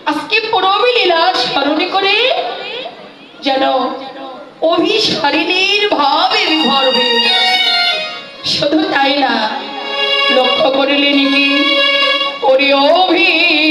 আজকে পরবী লীলা স্মরণ করে যেন অভিসারিণীর ভাবে বিভোর হয়ে। শুধু তাই না, লক্ষ্য করিলেন কি ওরে অভিনয়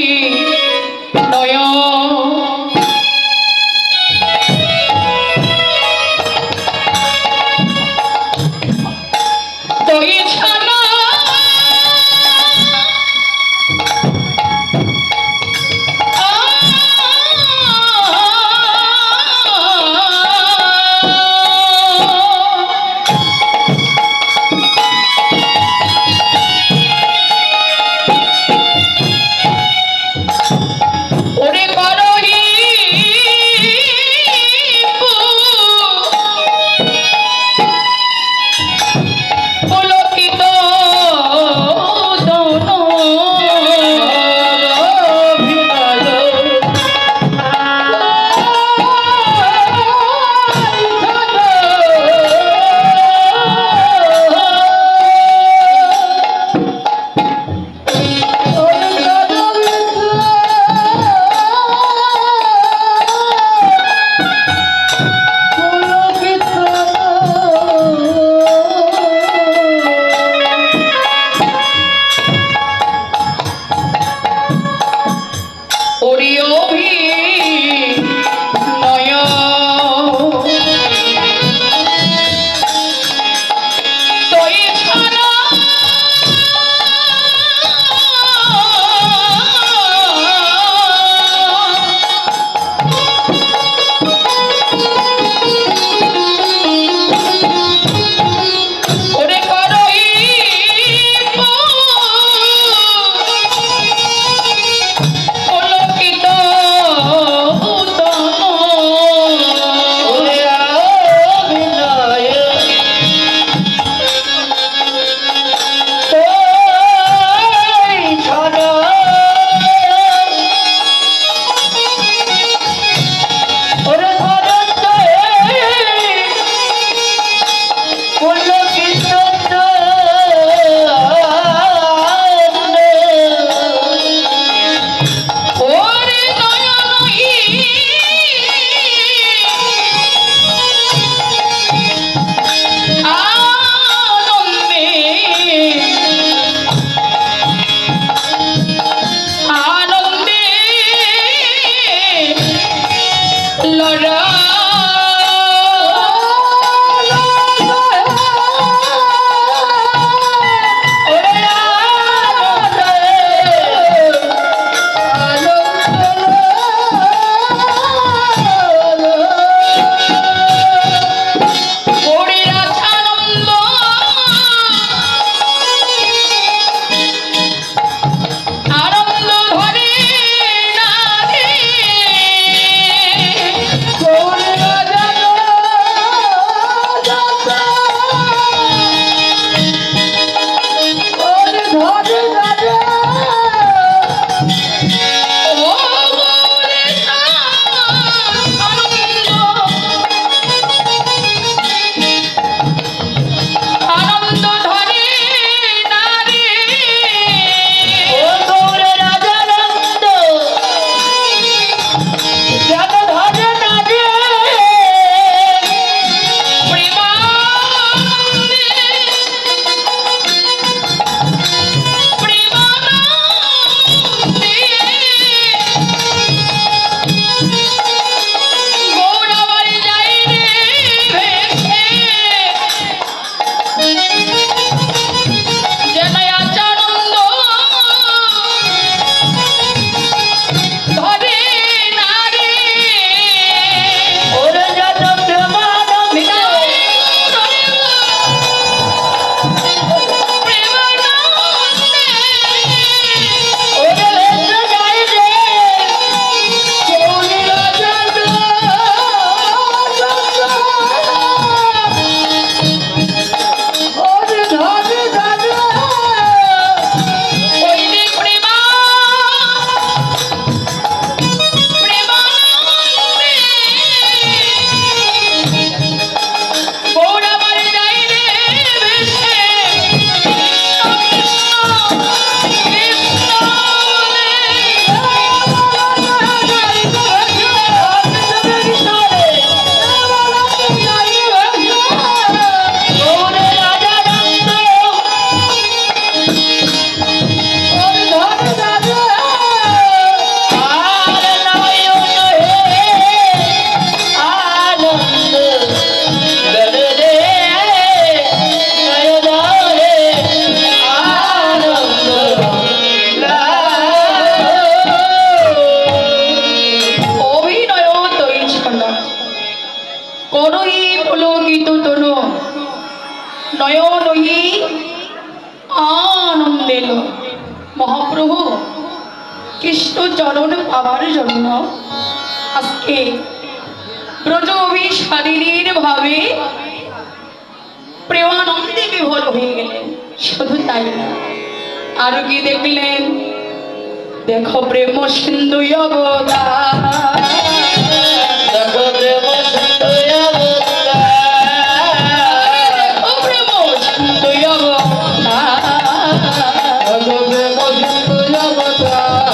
কৃষ্ণ চরণ পাওয়ার জন্য আজকে ব্রজবী শারীরিক ভাবে প্রেমানন্দে বিভোর হয়ে গেলেন। শুধু তাই না, আর কি দেখলেন? দেখো প্রেম সিন্ধু অবতার, দেখো প্রেম সিন্ধু অবতার, দেখো প্রেম সিন্ধু অবতার, দেখো প্রেম সিন্ধু অবতার।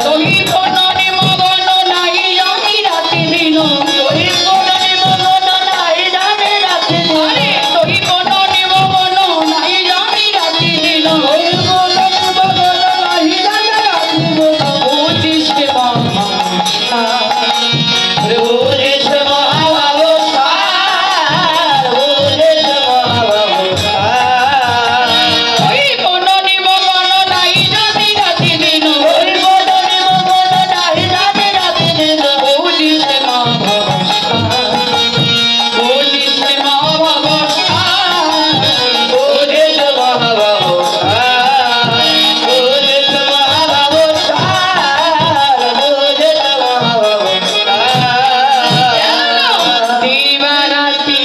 তোহি কোন নিমগ্ন নাই জানি রাতি দিন, তোহি কোন নিমগ্ন নাই জানি রাতি দিন, আরে তোহি কোন নিমগ্ন নাই জানি রাতি দিন, তোহি কোন নিমগ্ন নাই জানি রাতি দিন। বুঝিস রে বাবা বুঝিস মহাবতার, বুঝিস মহাবতার। তোহি কোন নিমগ্ন নাই জানি রাতি দিন, তোহি কোন নিমগ্ন নাই জানি রাতি দিন। বুঝিস রে বাবা বুঝিস রে বাবা বুঝিস মহাবতার, বুঝিস মহাবতার, বুঝিস মহাবতার। দিবারাতি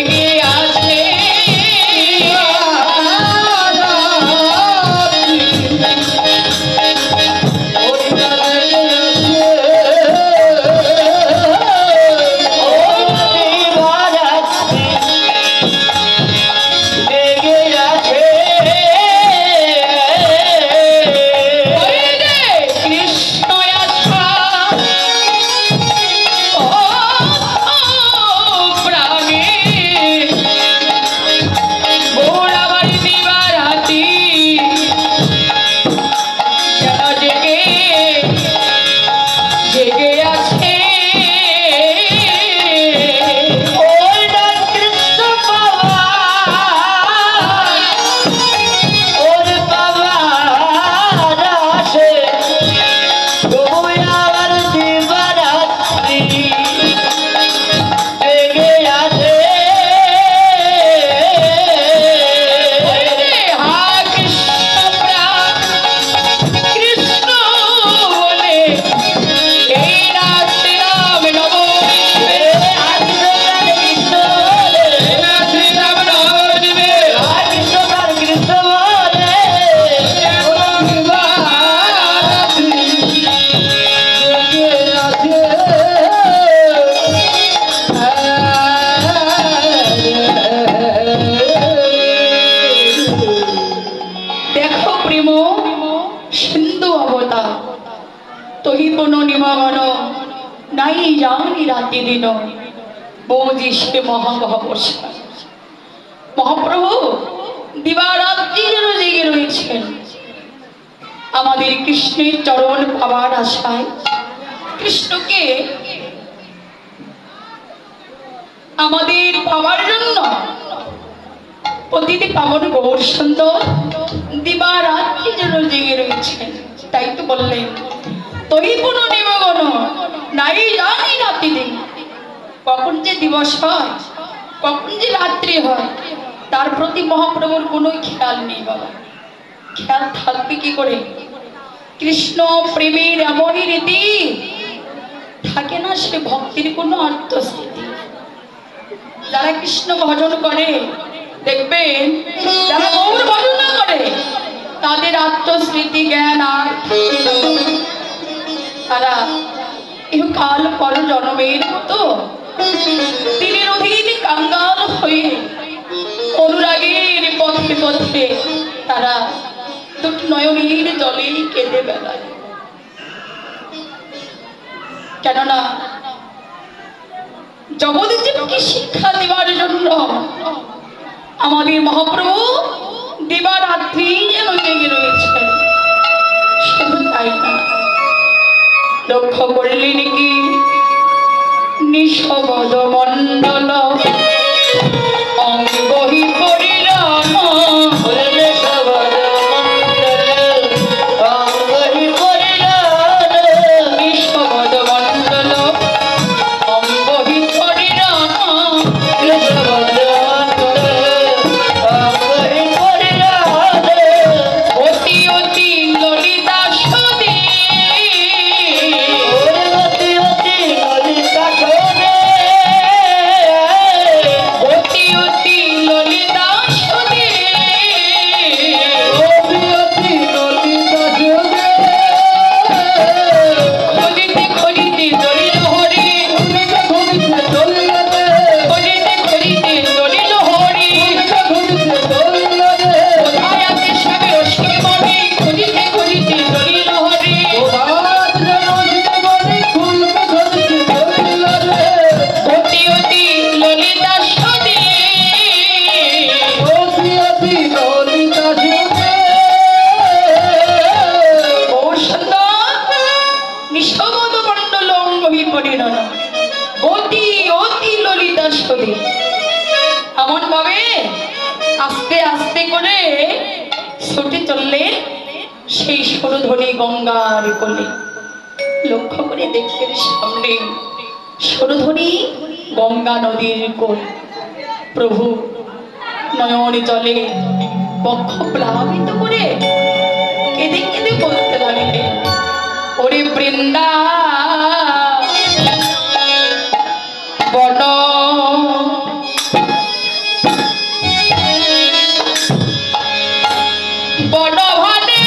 জেগে আছে কৃষ্ণ আছা ও প্রাণে গোড়াবার দিবারাতি যেন জেগে জেগে আছে হা কৃষ্ণ প্রাণ কৃষ্ণ বলে এই রাত্রি রাম নবমী রাত্রি রাম নবমী দেখো প্রেম সিন্ধু অবতার তহি কোন নিমগন নাই জানি রাতি দিন বৌজি সে মহামহাবর্ষা। মহাপ্রভু দিবারাত্রি যেন জেগে রয়েছেন আমাদের কৃষ্ণের চরণ পাওয়ার আশায়, কৃষ্ণকে আমাদের পাওয়ার জন্য প্রতিটি পাবন গৌর সুন্দর দিবারাত্রি যেন জেগে রয়েছেন। তাই তো বললেন তহি কোন নিমগ্ন নাই জানি রাতি দিন, কখন যে দিবস হয় কখন যে রাত্রি হয় তার প্রতি মহাপ্রভুর কোনো খেয়াল নেই বাবা। খেয়াল থাকবে কি করে? কৃষ্ণ প্রেমের এমনই রীতি থাকে না, সে ভক্তির কোনো অর্থস্থিতি। যারা কৃষ্ণ ভজন করে দেখবেন, যারা গৌর ভজন না করে তাদের আত্মস্মৃতি জ্ঞান আর তারা কাল পর জন্মের মতো দিনের অধীন কাঙ্গাল হয়ে অনুরাগের পথে পথে তারা দুটি নয়নের জলে কেঁদে বেড়ায়। কেননা জগৎজীবকে শিক্ষা দেওয়ার জন্য আমাদের মহাপ্রভু দিবারাত্রি যেন জেগে রয়েছে। শুধু তাই না, লক্ষ্য করলেন কি নিঃশব্দ মণ্ডল অঙ্গহি পরিণাম নিঃশব্দ মণ্ডল অঙ্গহি পরিণাম অতি আস্তে আস্তে করে ছুটে চললেন সেই সরধনী গঙ্গার কোলে। লক্ষ্য করে দেখলেন সামনে সরধনী গঙ্গা নদীর কোল। প্রভু নয়ন জলে বক্ষ প্লাবিত করে কেঁদে কেঁদে বলতে লাগলেন, ওরে বৃন্দা বন বনভানে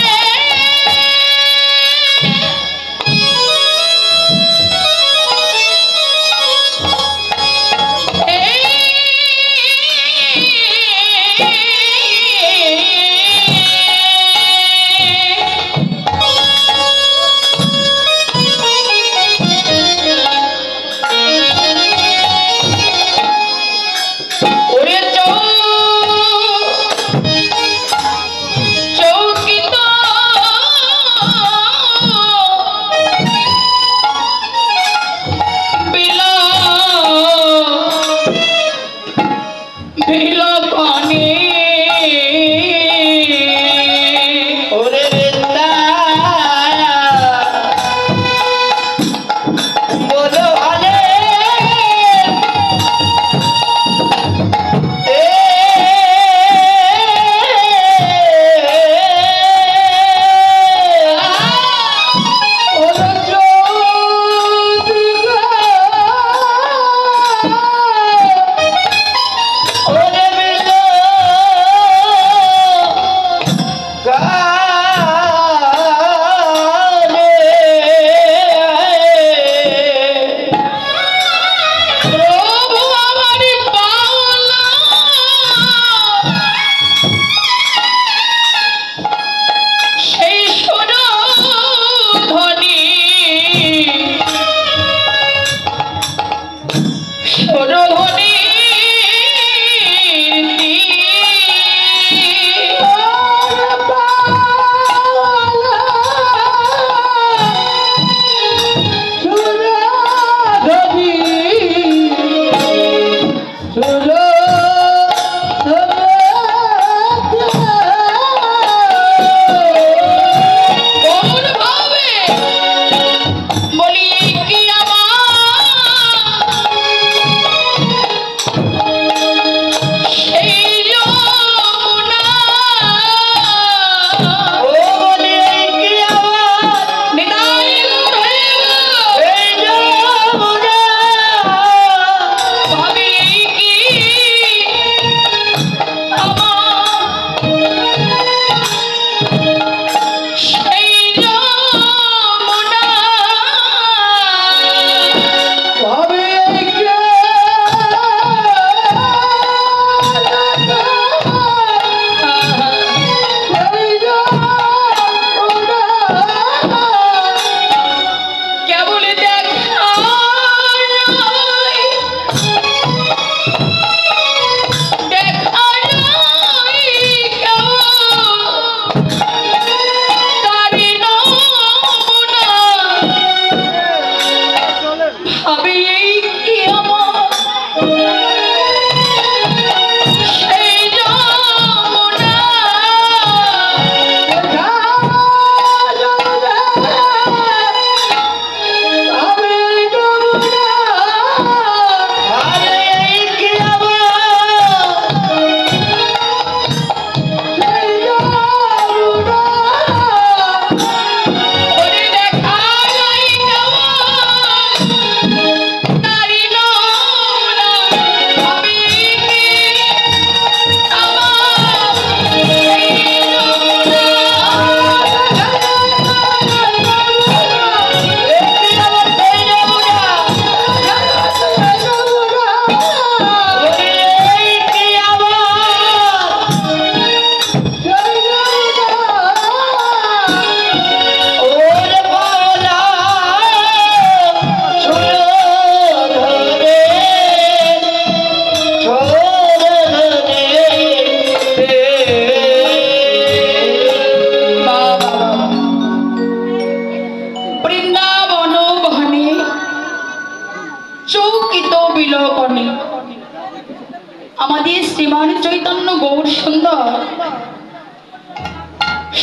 আমাদের শ্রীমান চৈতন্য গৌর সুন্দর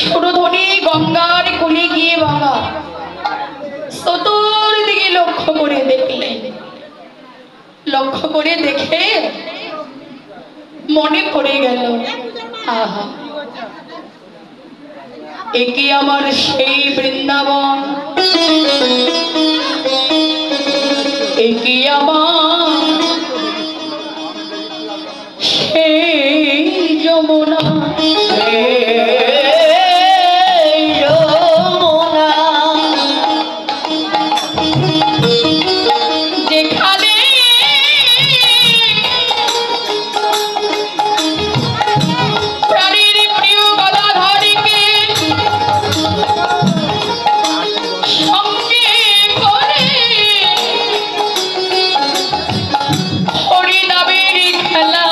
সুরধনী গঙ্গার কোলে গিয়ে বাবা চতুর্দিকে লক্ষ্য করে দেখলেন। লক্ষ্য করে দেখে মনে পড়ে গেল, আহা, একে আমার সেই বৃন্দাবন, একে আমার সেই যমুনা, যেখানে প্রাণীর প্রিয় গদাধরকে সঙ্গে করে হরিনামের খেলা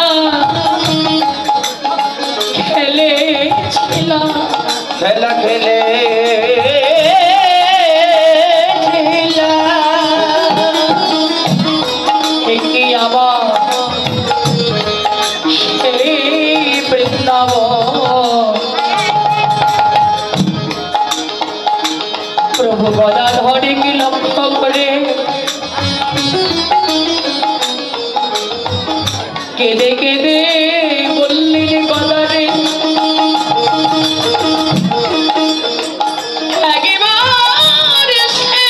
খেলেছিলাম, খেলা খেলে একে আবার সেই বৃন্দাবন। প্রভু গদাধরকে লক্ষ্য করে কেঁদে কেঁদে বললেন, গদারে একবার এসে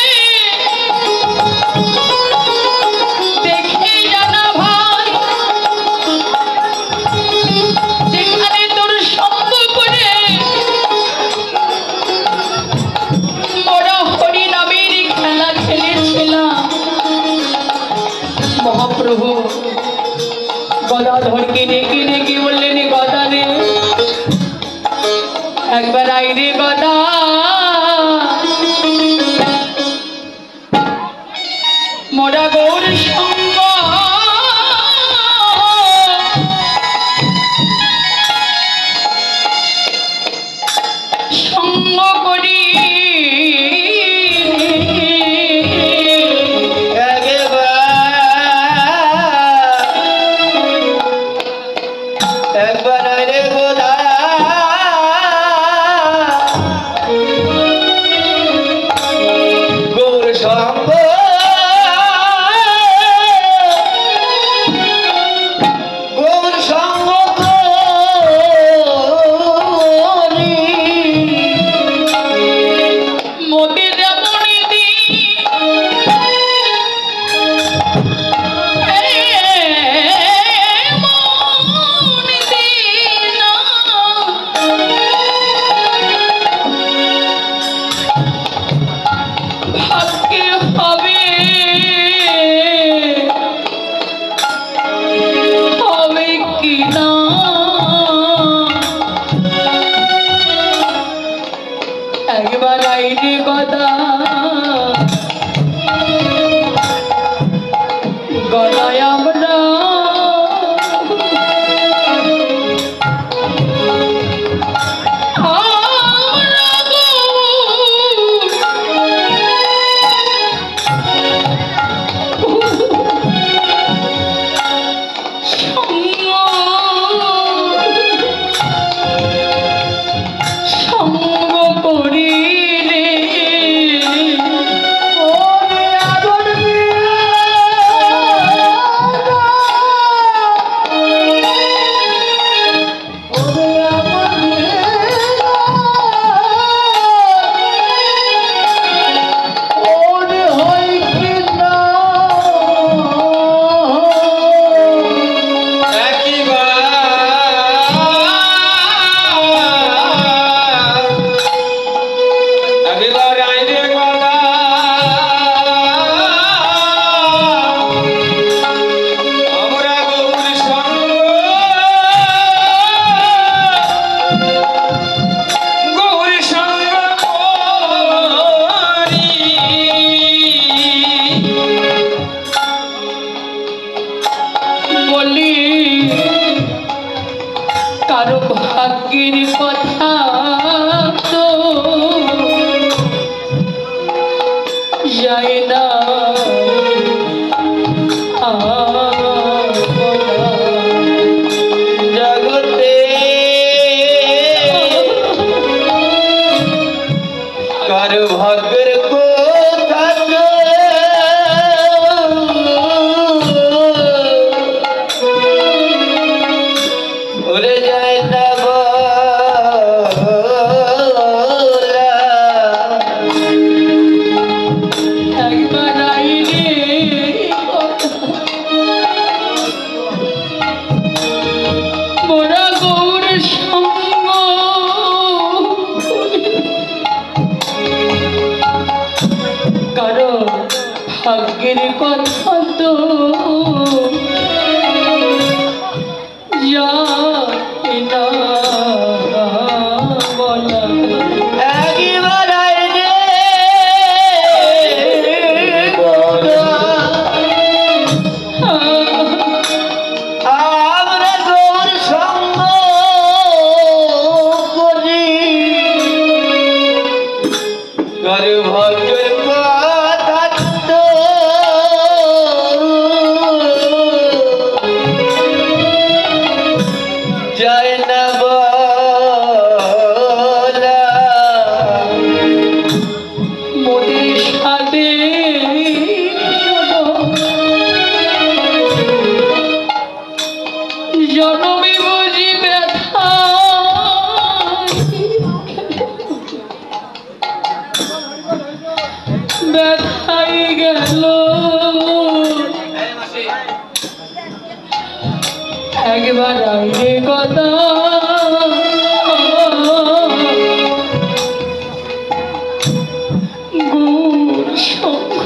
দেখে জানা ভাই, যেখানে তোর সঙ্গ করে মোরা হরি নামের খেলা খেলেছিলাম। মহাপ্রভু গদাধরকে ডেকে ডেকে বললেন, গদারে একবার আইরে গদা, মোরা গৌর সঙ্গ সঙ্গ করি একবার রে গোদা গৌর সঙ্গ গৌর সঙ্গ করি মোদের যেমন ভাগ্যে হবে হবে কি না, একবার আইরে গদা, গদায় আমরা সঙ্গ করি রে কারো ভাগ্যের কথা উড়ে যায় না বলা। একবার আইরে মোরা গৌর সঙ্গ কারো ভাগ্যের কথা তো জানি না বলা। একবার আইরে বলা। আমরা গৌর সঙ্গ করি কারো ভাগ্যের কথা তো যায় না বলা। মোদের সাথে জনমে বুঝি ব্যথা ব্যথাই গেল একবার আগে কথা গুর সঙ্গ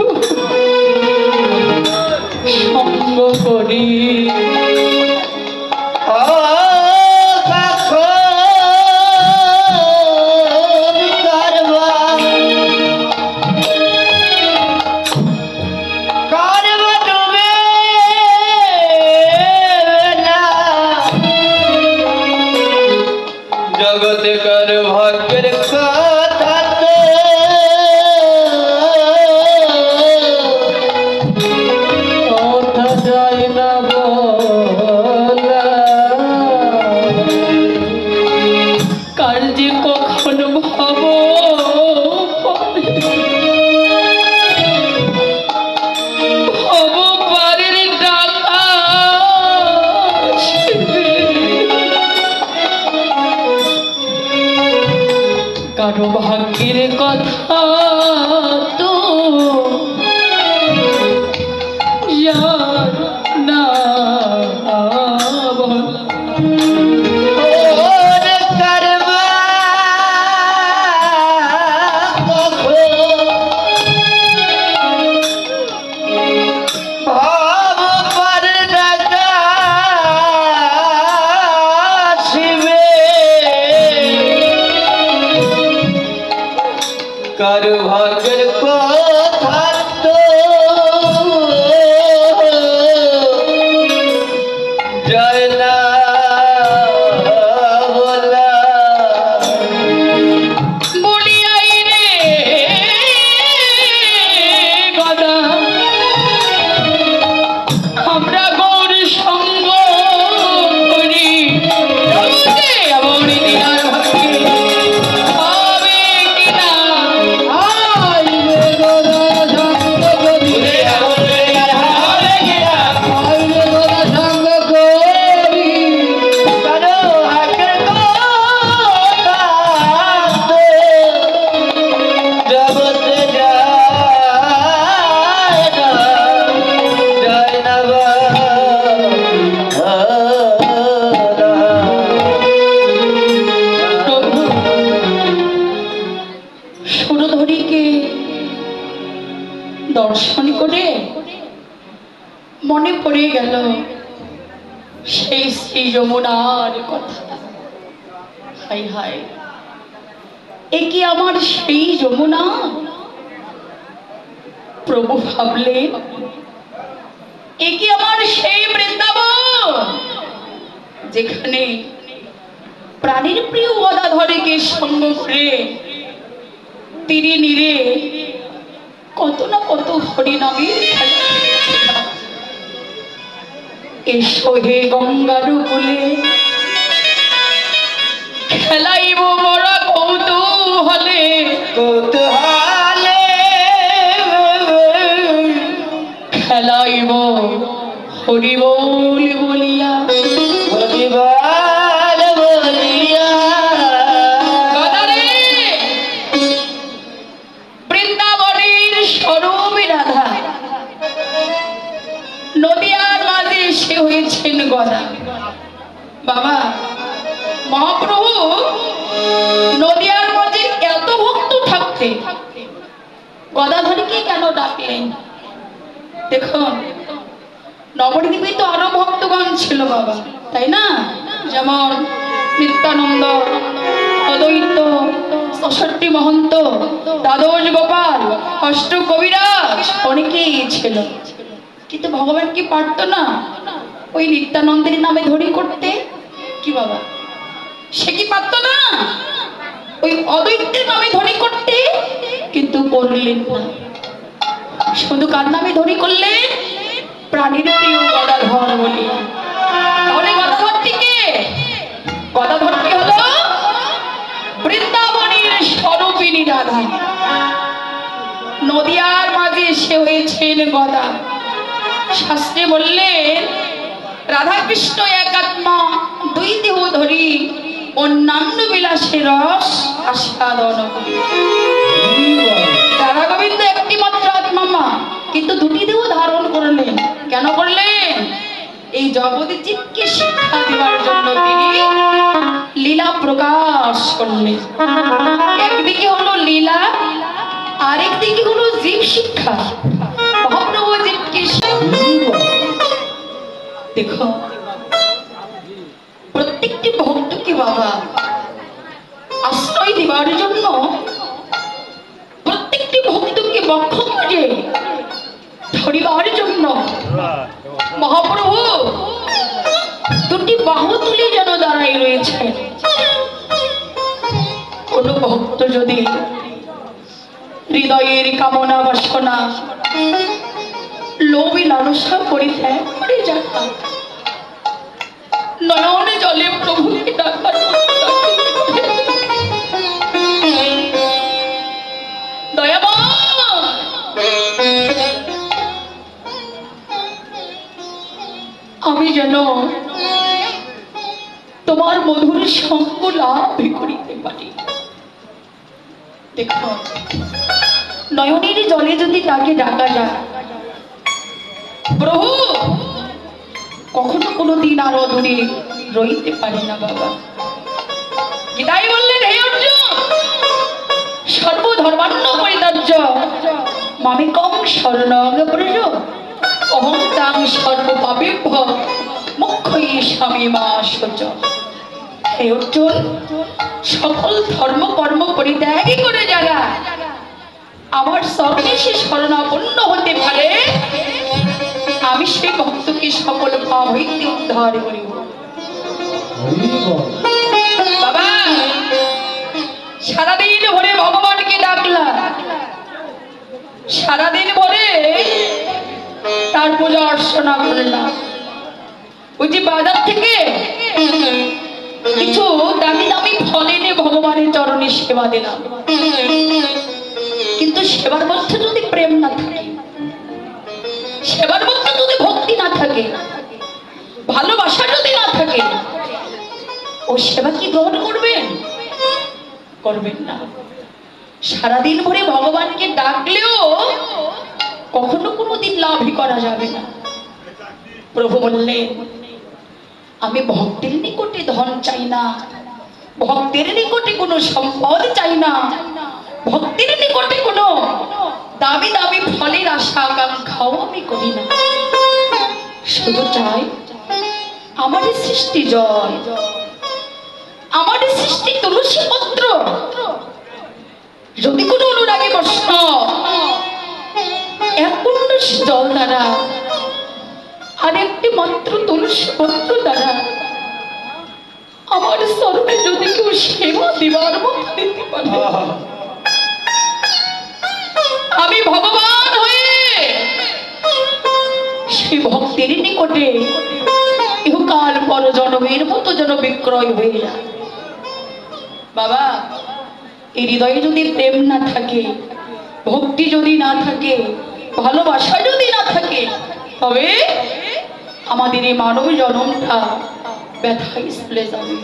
করি জগতে কার ভাগ্যের কথা কথা যায় না বলা। কার যে কখন ভাব পারের ডাকা কারো ভাগ্যের কথা তো জানি না বলা। কারো ভাগ্যের কথা তো যায় না বলা। বলি আইরে গদা আমরা গৌর সঙ্গ করি জগতে আমার দিনার ভাগ্যে হবে কিনা আইরে গদা সঙ্গ করি উড়ে হবে কিনা আইরে গদা সঙ্গ করি কারো ভাগ্যের কথা তো জগতে যায় না বলা। প্রভু সুরধরীকে দর্শন করে মনে পড়ে গেল সেই শ্রী যমুনার কথা। হাই হাই, এ কি আমার সেই যমুনা? প্রভু ভাবলে এ কি আমার সেই বৃন্দাবন যেখানে প্রাণীর প্রিয় গদাধরীকে সঙ্গ করে তীরে নীরে কত না কত হরিনামের খেলা খেলেছিলাম। এসো হে গঙ্গার কূলে খেলাইব মোরা কৌতূহলে কৌতূহল হরি বল বলিয়া হরিবল বলিয়া গদারে বৃন্দাবনের স্বরূপ রাধা নদিয়ার মাঝে সে হয়েছেন গদা। বাবা মহাপ্রভু নদিয়ার মাঝে এত ভক্ত থাকতে গদাধরীকে কেন ডাকলেন? দেখুন নবদ্বীপে তো আরো ভক্তগণ ছিল বাবা, তাই না? যেমন নিত্যানন্দ, অদ্বৈত, সরস্বতী মহন্ত, দ্বাদশ গোপাল, অষ্ট কবিরাজ অনেকেই ছিল, কিন্তু ভগবান কি পারতো না ওই নিত্যানন্দের নামে ধরি করতে? কি বাবা, সে কি পারতো না ওই অদ্বৈতের নামে ধরি করতে? কিন্তু করলেন না। শুধু কার নামে ধরি করলেন? প্রাণীর প্রিয় গদাধর বলিয়া। তাহলে গদাধরটিকে, গদাধরটি হলো বৃন্দাবনের স্বরূপিণী রাধা। নদিয়ার মাঝে সে হয়েছেন গদা। শাস্ত্রে বললেন রাধা কৃষ্ণ এক আত্মা, দুই দেহ ধরি অন্যান্য বিলাসে রস আস্বাদন করি। রাধা গোবিন্দ একটি মাত্র আত্মা মা, কিন্তু দুটি দেহ ধারণ করলেন। কেন করলেন? এই জগৎ জীবকে শিক্ষা দেওয়ার জন্য তিনি লীলা প্রকাশ করলেন। একদিকে হলো লীলা, আরেকদিকে হলো জীব শিক্ষা। মহাপ্রভু জীবকে দেখো প্রত্যেকটি ভক্তকে বাবা আশ্রয় দেওয়ার জন্য, প্রত্যেকটি ভক্তকে বক্ষ করে ধরিবার জন্য মহাপ্রভু দুটি বাহু তুলে যেন দাঁড়াই রয়েছে। কোন ভক্ত যদি হৃদয়ের কামনা বাসনা লোভী লালসা পরিত্যাগ করে যান, নয়নে জলে প্রভুকে ডাকার দয়াবান আমি যেন তোমার মধুর সঙ্গ লাভ করিতে পারি। দেখো নয়নের জলে যদি তাকে ডাকা যায়, প্রভু কখনো কোনোদিন আর অধরে রইতে পারে না বাবা। গীতায় বললেন হে অর্জুন, সর্বধর্মান্ন পরিত্যাজ্য মামেকং শরণং ব্রজ অহং তাং সর্বপাপেভ্য মোক্ষয়িষ্যামি মা শুচ। হে অর্জুন, সকল ধর্ম কর্ম পরিত্যাগ করে যারা আমার শরণে সে শরণাপন্ন হতে পারে, আমি সেই ভক্তকে সকল পাপ হইতে উদ্ধার করিব। বাবা সারাদিন ভরে ভগবানকে ডাকলা, সারাদিন ভরে তার পূজা অর্চনা করলাম, ওই যে বাজার থেকে কিছু দামি দামি ফল এনে ভগবানের চরণে সেবা দিলাম, কিন্তু সেবার মধ্যে যদি প্রেম না থাকে, সেবার মধ্যে যদি ভক্তি না থাকে, ভালোবাসা যদি না থাকে, ও সেবা কি গ্রহণ করবেন? করবেন না। সারাদিন ভরে ভগবানকে ডাকলেও কখনো কোনোদিন লাভই করা যাবে না। প্রভু বললেন আমি ভক্তের নিকটে ধন চাই না, ভক্তের নিকটে কোনো সম্পদ চাই না, ভক্তের নিকটে কোনো দামি দামি ফলের আশা আকাঙ্ক্ষাও আমি করি না। শুধু চাই আমার সৃষ্টি জল, আমার সৃষ্টি তুলসী পত্র, যদি কোনো অনুরাগী প্রশ্ন এক পূর্ণ জল দ্বারা আর একটি মাত্র তুলসী পত্র দ্বারা আমার শরণে যদি কেউ সেবা দিবার মতো দিতে পারে, আমি ভগবান হয়ে সেই ভক্তের নিকটে ইহকাল পর জন্মের মতো যেন বিক্রয় হয়ে যায়। বাবা এই হৃদয়ে যদি প্রেম না থাকে, ভক্তি যদি না থাকে, ভালোবাসা যদি না থাকে, তবে আমাদের এই মানব জনমটা ব্যথায় চলে যাবে,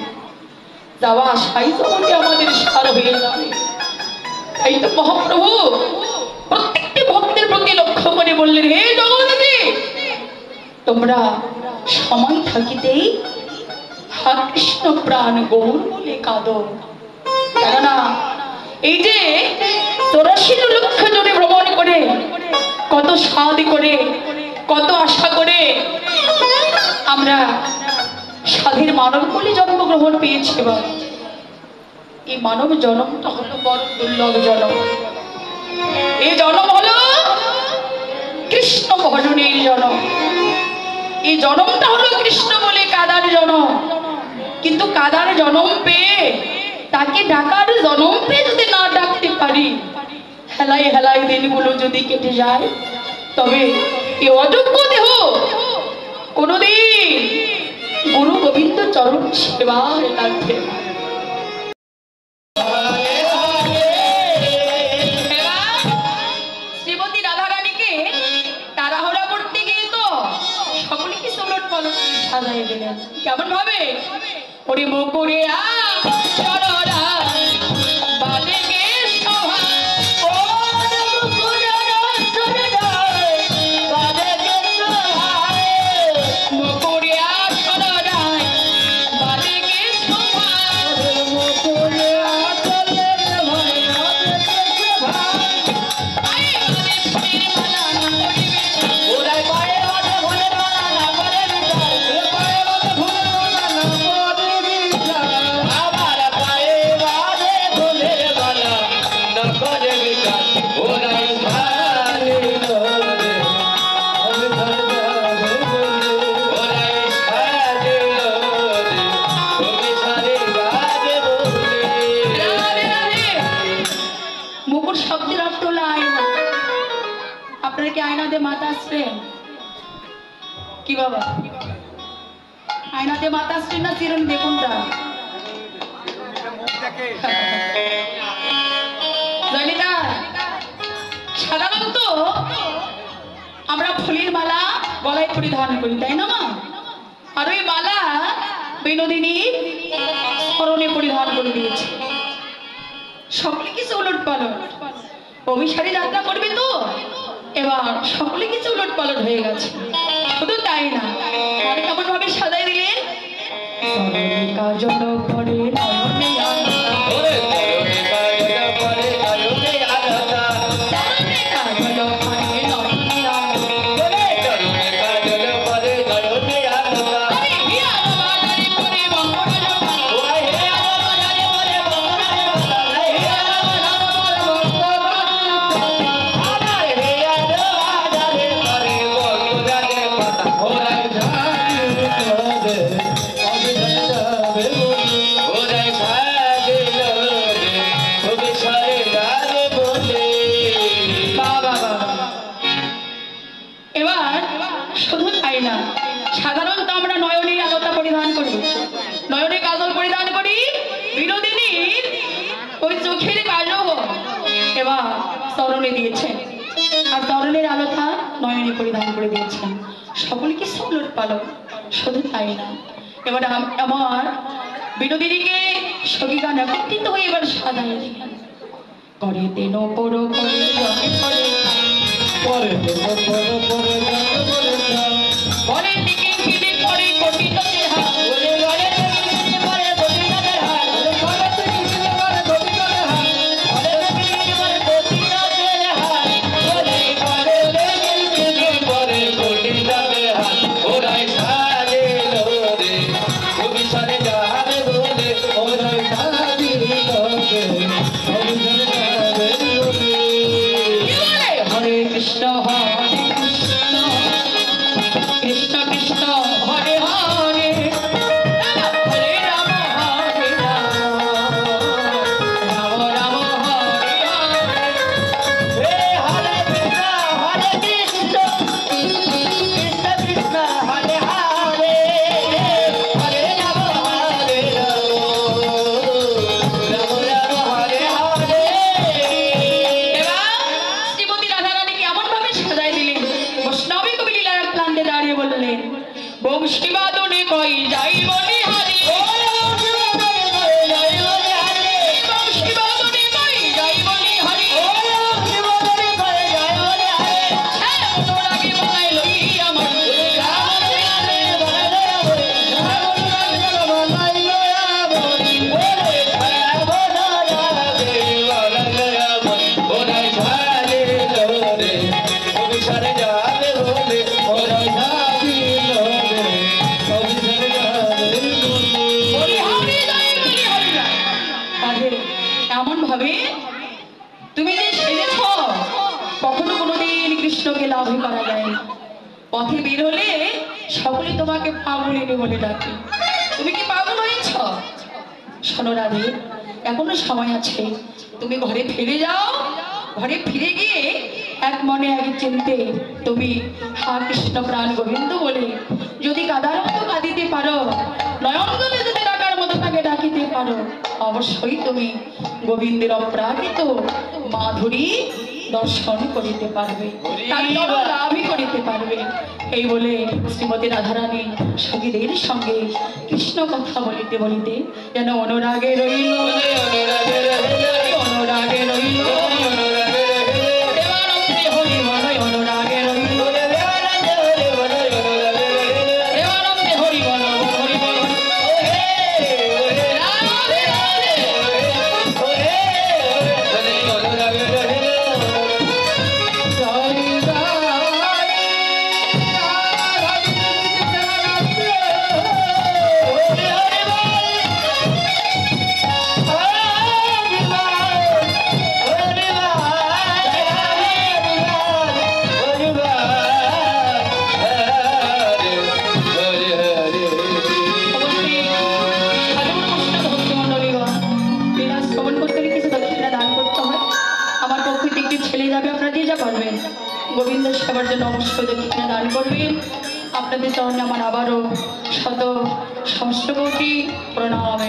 যাওয়া আশাই জগতে আমাদের সার হয়ে যাবে। তাই তো মহাপ্রভু প্রত্যেকটি ভক্তের প্রতি লক্ষ্য করে বললেন, হে জগন্নাথী, তোমরা সময় থাকিতেই হা কৃষ্ণ প্রাণ গৌর বলে কাঁদো। কেননা এই যে 84 লক্ষ জনে ভ্রমণ করে, কত সাধ করে, কত আশা করে আমরা সাধের মানব বলে জন্মগ্রহণ পেয়েছি। এবার এই মানব জন্মটা হলো বড় দুর্লভ জন্ম। এই জন্ম হলো কৃষ্ণ ভজনের জন্ম। এই জন্মটা হলো কৃষ্ণ বলে কাদার জন্ম। কিন্তু কাদার জন্ম পেয়ে তাকে ডাকার জন্ম পেয়ে যদি না ডাকতে পারি, হেলাই হেলাই দিনগুলো যদি কেটে যায়, তবে এই অযোগ্য দেহ কোনদিন গুরু গোবিন্দ চরণ সেবায় লাগবে। শ্রীমতী রাধারানীকে তাড়াহুড়া করতে গিয়ে তো সকলকে সোলট পলট সাজাই দিলেন। কেমন ভাবে? ওরে মকুরে কি বাবা, আয়নাতে মাথা আসছে না চিরুনি দেখুনটা? সাধারণত আমরা ফুলের মালা গলায় পরিধান করি, তাই না মা? আর ওই মালা বিনোদিনী স্মরণে পরিধান করে দিয়েছে। সকলে কিছু উলট পালট, অভিসারী যাত্রা করবে তো এবার সকলে কিছু উলট পালট হয়ে গেছে। শুধু তাই না, কেমন ভাবে সাজাই দিলেন, কাজল পরে সাধারণত আমরা নয়নের আলতা পরিধান করি, নয়নে কাজল পরিধান করি, বিনোদিনীর ওই চোখের কাজল এবার চরণে দিয়েছেন, আর চরণের আলতা নয়নে পরিধান করে দিয়েছেন। সকলকে উলট পালট। শুধু তাই না, এবার আমার বিনোদিনীকে সখী গান একত্রিত হয়ে এবার সাজাই দিলেন। করে দেন পড়ো করে জলে পড়ে, করে দেন পড়ো করে জলে পড়ে, পরের দিকে ফিরে পড়ে কটিতদের হাত, বলে বলে দিকে পড়ে কটিতদের হাত, বলে পরের দিকে ফিরে পড়ে কটিতদের হাত, বলে দিকে পড়ে কটিতদের হাত, বলে পরে দিকে পড়ে কটিতদের হাত। ওরাই সাজিলো রে কবি সারে যাবে বলে, ওরাই সাজিলো রে কবি সারে যাবে বলে। হরে কৃষ্ণ কৃষ্ণ তুমি যে সেরেছ, কখনো কোনোদিন কৃষ্ণকে লাভই করা যায় না। পথে বের হলে সকলে তোমাকে পাগলিনী বলে ডাকে। তুমি কি পাগল হয়েছ? শোনো রাধে, এখনো সময় আছে, তুমি ঘরে ফিরে যাও। ঘরে ফিরে গিয়ে এক মনে এক চিনতে তুমি হা কৃষ্ণ প্রাণ গোবিন্দ বলে যদি কাদার মতো কাঁদিতে পারো, নয়ন গলে যদি ডাকার মতো তাকে ডাকিতে পারো, অবশ্যই তুমি গোবিন্দের অপ্রাকৃত মাধুরী দর্শন করিতে পারবে, তার লাভই করিতে পারবে। এই বলে শ্রীমতী রাধারানী সখীদের সঙ্গে কৃষ্ণ কথা বলিতে বলিতে যেন অনুরাগে রইল, অনুরাগে রইল, দেবানন্দে হরি বল অনুরাগে রইল, দেবানন্দে হরি বল হরি বল। গোবিন্দ সেবার জন্য অবশ্যই দক্ষিণা দান করবেন। আপনাদের চরণে আমার আবারও শত সহস্র কোটি প্রণাম।